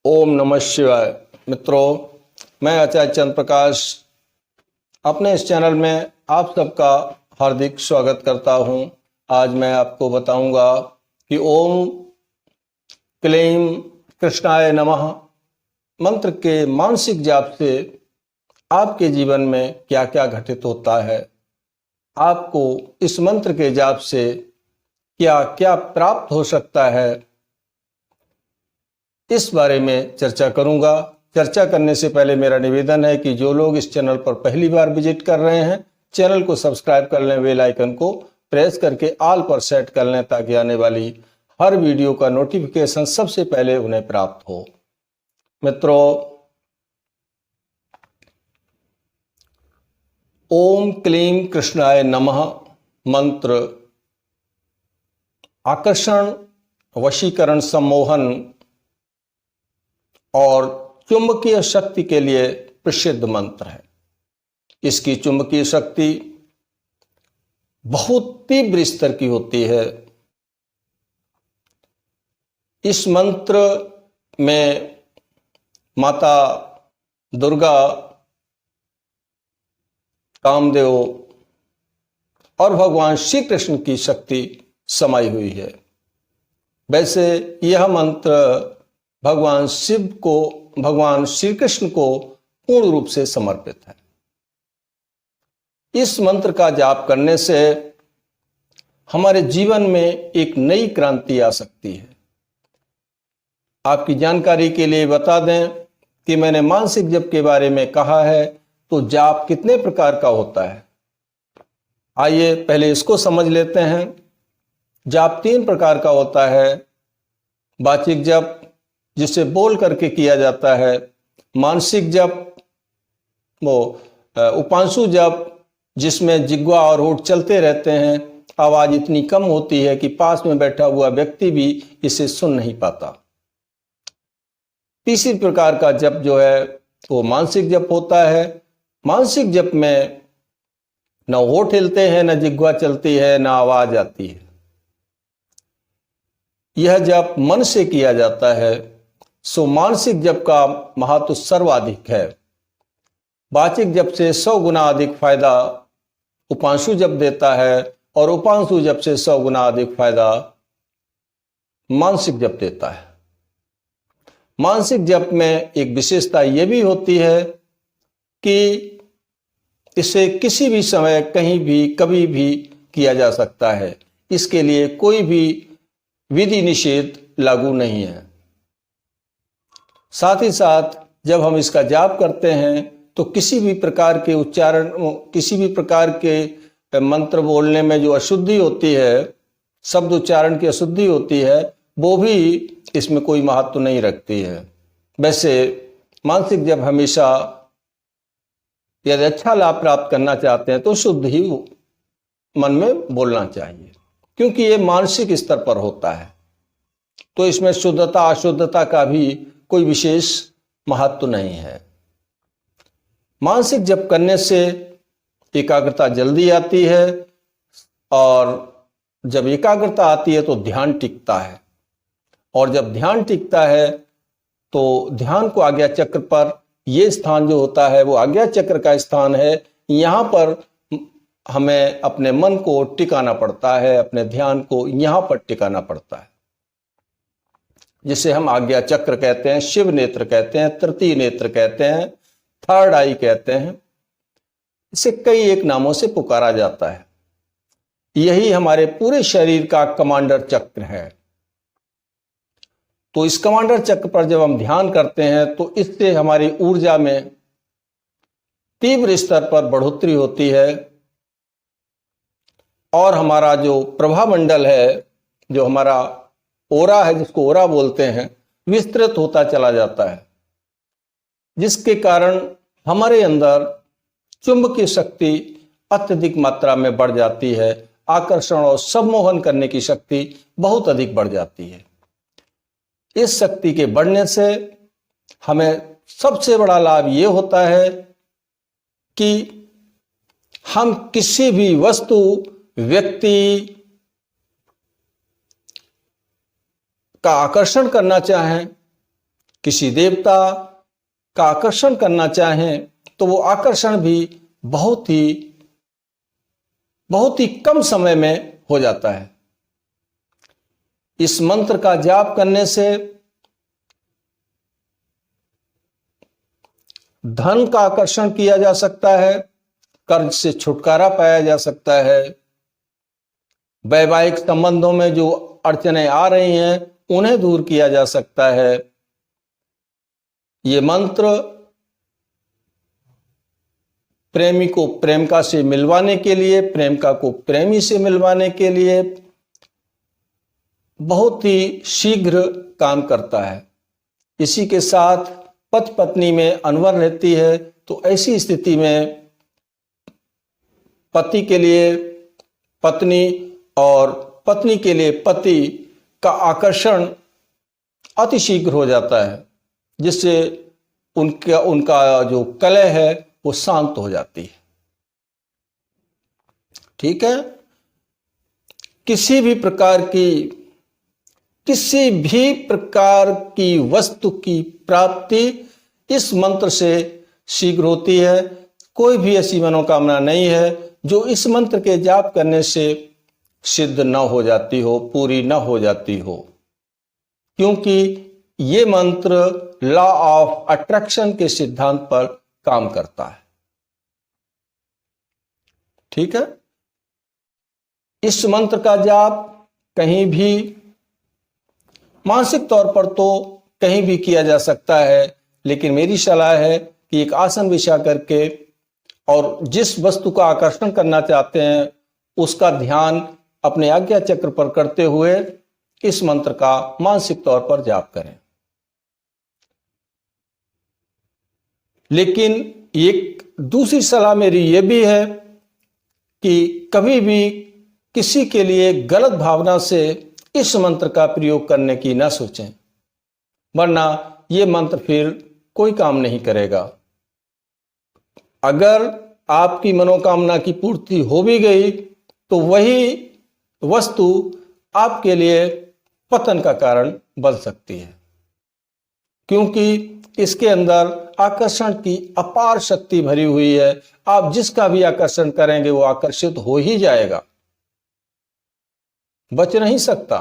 ओम नमः शिवाय। मित्रों, मैं आचार्य चंद्र प्रकाश अपने इस चैनल में आप सबका हार्दिक स्वागत करता हूं। आज मैं आपको बताऊंगा कि ओम क्लीं कृष्णाय नमः मंत्र के मानसिक जाप से आपके जीवन में क्या क्या घटित होता है, आपको इस मंत्र के जाप से क्या क्या प्राप्त हो सकता है, इस बारे में चर्चा करूंगा। चर्चा करने से पहले मेरा निवेदन है कि जो लोग इस चैनल पर पहली बार विजिट कर रहे हैं, चैनल को सब्सक्राइब कर लें, बेल आइकन को प्रेस करके ऑल पर सेट कर लें ताकि आने वाली हर वीडियो का नोटिफिकेशन सबसे पहले उन्हें प्राप्त हो। मित्रों, ओम क्लीं कृष्णाय नमः मंत्र आकर्षण, वशीकरण, सम्मोहन और चुंबकीय शक्ति के लिए प्रसिद्ध मंत्र है। इसकी चुंबकीय शक्ति बहुत तीव्र स्तर की होती है। इस मंत्र में माता दुर्गा, कामदेव और भगवान श्री कृष्ण की शक्ति समाई हुई है। वैसे यह मंत्र भगवान शिव को, भगवान श्री कृष्ण को पूर्ण रूप से समर्पित है। इस मंत्र का जाप करने से हमारे जीवन में एक नई क्रांति आ सकती है। आपकी जानकारी के लिए बता दें कि मैंने मानसिक जप के बारे में कहा है, तो जाप कितने प्रकार का होता है, आइए पहले इसको समझ लेते हैं। जाप 3 प्रकार का होता है। वाचिक जप, जिसे बोल करके किया जाता है। मानसिक जप, वो उपांशु जप, जिसमें जिह्वा और होठ चलते रहते हैं, आवाज इतनी कम होती है कि पास में बैठा हुआ व्यक्ति भी इसे सुन नहीं पाता। तीसरी प्रकार का जप जो है वो मानसिक जप होता है। मानसिक जप में न होठ हिलते हैं, न जिह्वा चलती है, न आवाज आती है। यह जप मन से किया जाता है, सो मानसिक जप का महत्व सर्वाधिक है। वाचिक जप से 100 गुना अधिक फायदा उपांशु जप देता है और उपांशु जप से 100 गुना अधिक फायदा मानसिक जप देता है। मानसिक जप में एक विशेषता यह भी होती है कि इसे किसी भी समय, कहीं भी, कभी भी किया जा सकता है। इसके लिए कोई भी विधि निषेध लागू नहीं है। साथ ही साथ जब हम इसका जाप करते हैं तो किसी भी प्रकार के उच्चारण, किसी भी प्रकार के मंत्र बोलने में जो अशुद्धि होती है, शब्द उच्चारण की अशुद्धि होती है, वो भी इसमें कोई महत्व नहीं रखती है। वैसे मानसिक जप हमेशा, यदि अच्छा लाभ प्राप्त करना चाहते हैं तो शुद्ध ही मन में बोलना चाहिए, क्योंकि ये मानसिक स्तर पर होता है। तो इसमें शुद्धता अशुद्धता का भी कोई विशेष महत्व नहीं है। मानसिक जप करने से एकाग्रता जल्दी आती है, और जब एकाग्रता आती है तो ध्यान टिकता है, और जब ध्यान टिकता है तो ध्यान को आज्ञा चक्र पर, यह स्थान जो होता है वो आज्ञा चक्र का स्थान है। यहाँ पर हमें अपने मन को टिकाना पड़ता है, अपने ध्यान को यहाँ पर टिकाना पड़ता है, जिसे हम आज्ञा चक्र कहते हैं, शिव नेत्र कहते हैं, तृतीय नेत्र कहते हैं, थर्ड आई कहते हैं। इसे कई एक नामों से पुकारा जाता है। यही हमारे पूरे शरीर का कमांडर चक्र है। तो इस कमांडर चक्र पर जब हम ध्यान करते हैं तो इससे हमारी ऊर्जा में तीव्र स्तर पर बढ़ोतरी होती है, और हमारा जो प्रभामंडल है, जो हमारा ओरा है, जिसको ओरा बोलते हैं, विस्तृत होता चला जाता है, जिसके कारण हमारे अंदर चुंबकीय शक्ति अत्यधिक मात्रा में बढ़ जाती है। आकर्षण और सम्मोहन करने की शक्ति बहुत अधिक बढ़ जाती है। इस शक्ति के बढ़ने से हमें सबसे बड़ा लाभ ये होता है कि हम किसी भी वस्तु, व्यक्ति का आकर्षण करना चाहें किसी देवता का आकर्षण करना चाहें तो वो आकर्षण भी बहुत ही कम समय में हो जाता है। इस मंत्र का जाप करने से धन का आकर्षण किया जा सकता है, कर्ज से छुटकारा पाया जा सकता है, वैवाहिक संबंधों में जो अड़चनें आ रही हैं उन्हें दूर किया जा सकता है। ये मंत्र प्रेमी को प्रेमिका से मिलवाने के लिए, प्रेमिका को प्रेमी से मिलवाने के लिए बहुत ही शीघ्र काम करता है। इसी के साथ पति पत्नी में अनबन रहती है तो ऐसी स्थिति में पति के लिए पत्नी और पत्नी के लिए पति का आकर्षण अतिशीघ्र हो जाता है, जिससे उनका जो कलह है वो शांत हो जाती है। ठीक है। किसी भी प्रकार की वस्तु की प्राप्ति इस मंत्र से शीघ्र होती है। कोई भी ऐसी मनोकामना नहीं है जो इस मंत्र के जाप करने से सिद्ध न हो जाती हो, पूरी न हो जाती हो, क्योंकि ये मंत्र लॉ ऑफ अट्रैक्शन के सिद्धांत पर काम करता है। ठीक है। इस मंत्र का जाप कहीं भी मानसिक तौर पर तो कहीं भी किया जा सकता है, लेकिन मेरी सलाह है कि एक आसन बिछा करके और जिस वस्तु का आकर्षण करना चाहते हैं उसका ध्यान अपने आज्ञा चक्र पर करते हुए इस मंत्र का मानसिक तौर पर जाप करें। लेकिन एक दूसरी सलाह मेरी यह भी है कि कभी भी किसी के लिए गलत भावना से इस मंत्र का प्रयोग करने की ना सोचें, वरना यह मंत्र फिर कोई काम नहीं करेगा। अगर आपकी मनोकामना की पूर्ति हो भी गई तो वही वस्तु आपके लिए पतन का कारण बन सकती है, क्योंकि इसके अंदर आकर्षण की अपार शक्ति भरी हुई है। आप जिसका भी आकर्षण करेंगे वो आकर्षित हो ही जाएगा, बच नहीं सकता।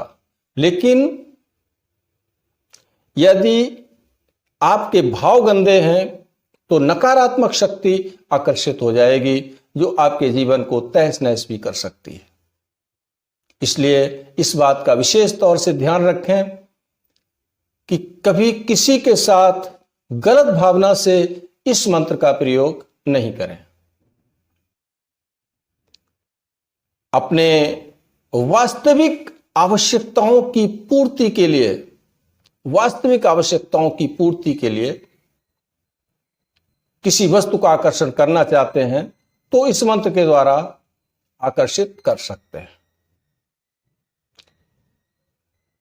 लेकिन यदि आपके भाव गंदे हैं तो नकारात्मक शक्ति आकर्षित हो जाएगी, जो आपके जीवन को तहस नहस भी कर सकती है। इसलिए इस बात का विशेष तौर से ध्यान रखें कि कभी किसी के साथ गलत भावना से इस मंत्र का प्रयोग नहीं करें। अपने वास्तविक आवश्यकताओं की पूर्ति के लिए किसी वस्तु का आकर्षण करना चाहते हैं तो इस मंत्र के द्वारा आकर्षित कर सकते हैं।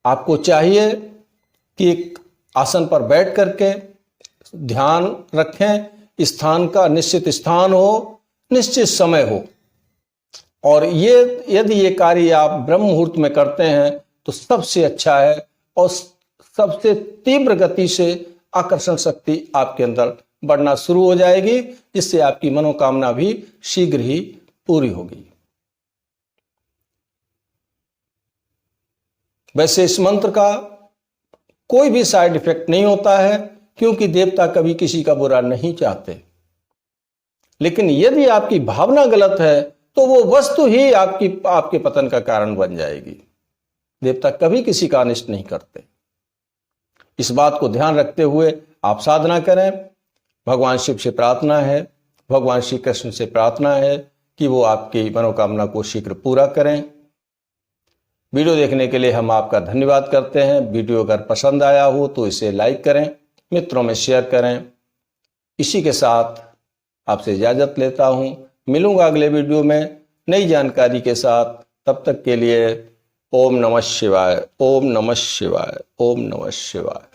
आपको चाहिए कि एक आसन पर बैठ करके ध्यान रखें, स्थान का निश्चित स्थान हो, निश्चित समय हो, और यदि ये कार्य आप ब्रह्म मुहूर्त में करते हैं तो सबसे अच्छा है और सबसे तीव्र गति से आकर्षण शक्ति आपके अंदर बढ़ना शुरू हो जाएगी, जिससे आपकी मनोकामना भी शीघ्र ही पूरी होगी। वैसे इस मंत्र का कोई भी साइड इफेक्ट नहीं होता है, क्योंकि देवता कभी किसी का बुरा नहीं चाहते। लेकिन यदि आपकी भावना गलत है तो वो वस्तु ही आपके पतन का कारण बन जाएगी। देवता कभी किसी का अनिष्ट नहीं करते। इस बात को ध्यान रखते हुए आप साधना करें। भगवान शिव से प्रार्थना है, भगवान श्री कृष्ण से प्रार्थना है कि वो आपकी मनोकामना को शीघ्र पूरा करें। वीडियो देखने के लिए हम आपका धन्यवाद करते हैं। वीडियो अगर पसंद आया हो तो इसे लाइक करें, मित्रों में शेयर करें। इसी के साथ आपसे इजाजत लेता हूं। मिलूंगा अगले वीडियो में नई जानकारी के साथ। तब तक के लिए ओम नमः शिवाय, ओम नमः शिवाय, ओम नमः शिवाय।